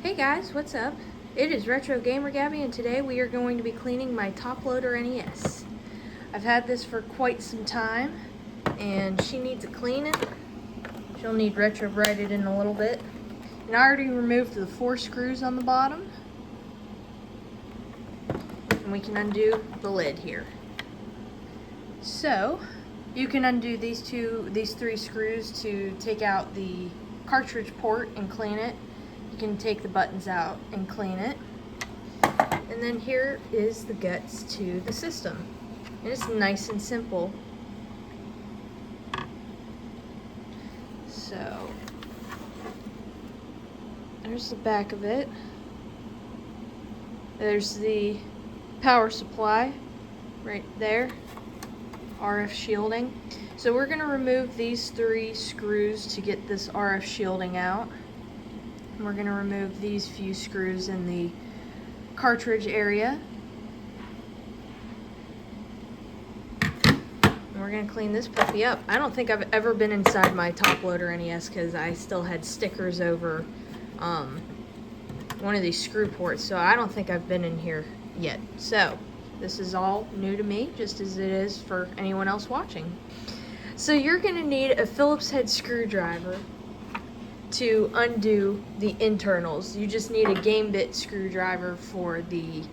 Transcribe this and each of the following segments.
Hey guys, what's up? It is Retro Gamer Gabby, and today we are going to be cleaning my top loader NES. I've had this for quite some time, and she needs a cleaning. She'll need retro brighted in a little bit. And I already removed the 4 screws on the bottom. And we can undo the lid here. So, you can undo these 3 screws to take out the cartridge port and clean it. You can take the buttons out and clean it. And then here is the guts to the system. And it's nice and simple. So, there's the back of it. There's the power supply right there. RF shielding. So we're going to remove these 3 screws to get this RF shielding out. We're going to remove these few screws in the cartridge area. And we're going to clean this puppy up. I don't think I've ever been inside my top loader NES because I still had stickers over one of these screw ports, so I don't think I've been in here yet. So this is all new to me, just as it is for anyone else watching. So you're going to need a Phillips head screwdriver to undo the internals. You just need a game bit screwdriver for the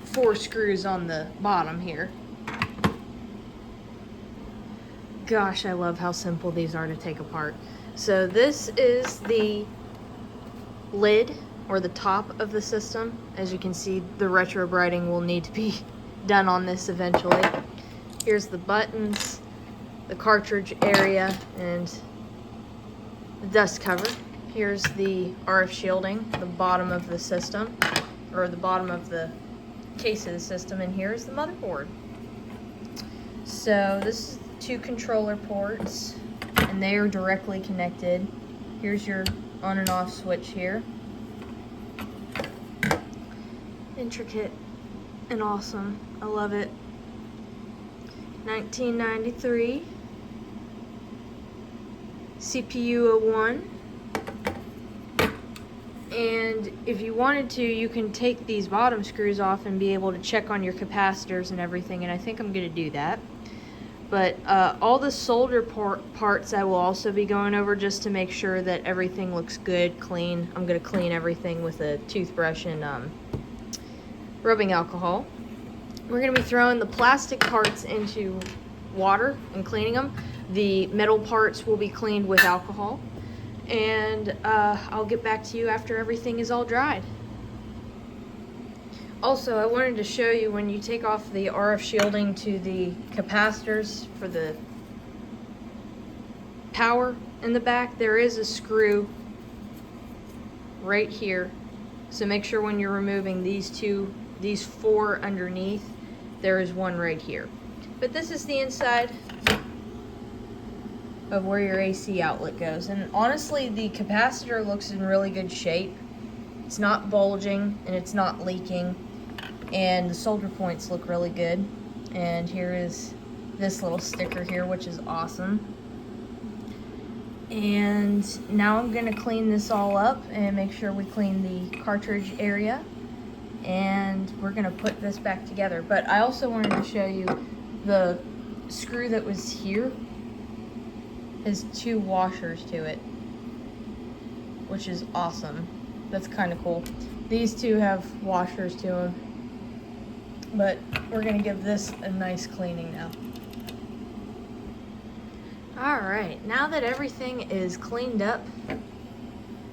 4 screws on the bottom here. Gosh, I love how simple these are to take apart. So this is the lid, or the top of the system. As you can see, the retro brighting will need to be done on this eventually. Here's the buttons, the cartridge area, and the dust cover. Here's the RF shielding, the bottom of the system, or the bottom of the case of the system, and here's the motherboard. So this is 2 controller ports, and they are directly connected. Here's your on and off switch here. Intricate and awesome. I love it. 1993. CPU 01. And if you wanted to, you can take these bottom screws off and be able to check on your capacitors and everything, and I think I'm going to do that. But all the solder parts I will also be going over just to make sure that everything looks good, clean. I'm going to clean everything with a toothbrush and rubbing alcohol. We're going to be throwing the plastic parts into water and cleaning them. The metal parts will be cleaned with alcohol. And I'll get back to you after everything is all dried. Also, I wanted to show you when you take off the RF shielding to the capacitors for the power in the back, there is a screw right here. So make sure when you're removing these 4 underneath, there is one right here. But this is the inside of where your AC outlet goes. And honestly, the capacitor looks in really good shape. It's not bulging and it's not leaking. And the solder points look really good. And here is this little sticker here, which is awesome. And now I'm going to clean this all up and make sure we clean the cartridge area. And we're going to put this back together. But I also wanted to show you the screw that was here has 2 washers to it, which is awesome. That's kind of cool. These 2 have washers to them, but we're going to give this a nice cleaning now. Alright, now that everything is cleaned up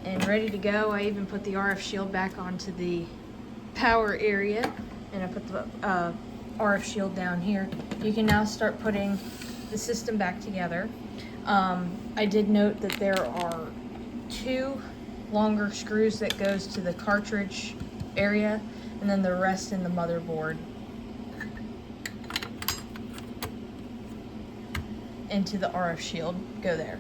and ready to go, I even put the RF shield back onto the power area, and I put the RF shield down here. You can now start putting the system back together. I did note that there are 2 longer screws that goes to the cartridge area, and then the rest in the motherboard into the RF shield go there.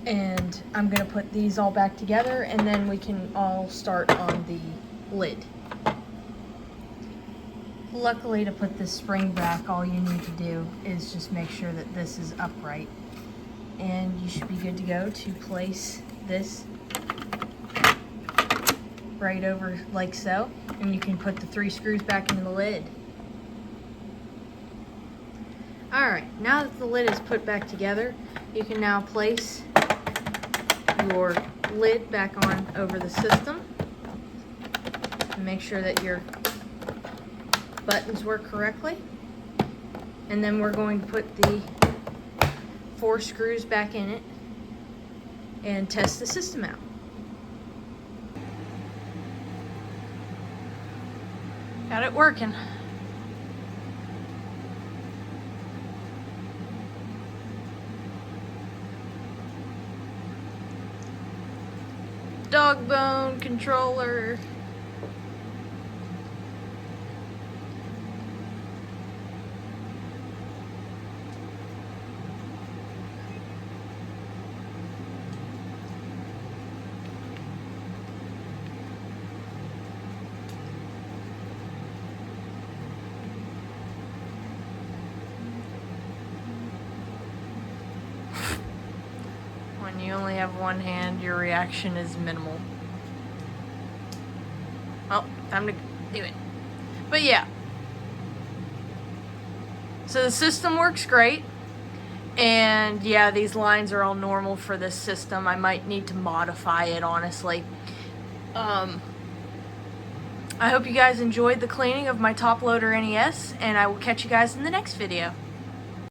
And I'm going to put these all back together, and then we can all start on the lid. Luckily, to put this spring back, all you need to do is just make sure that this is upright. And you should be good to go to place this right over like so, and you can put the 3 screws back into the lid. Alright, now that the lid is put back together, you can now place your lid back on over the system and make sure that your buttons work correctly. And then we're going to put the 4 screws back in it and test the system out. Got it working. Dog bone controller. When you only have one hand, your reaction is minimal. Oh, time to do it. But yeah. So the system works great. And yeah, these lines are all normal for this system. I might need to modify it, honestly. I hope you guys enjoyed the cleaning of my top loader NES, and I will catch you guys in the next video.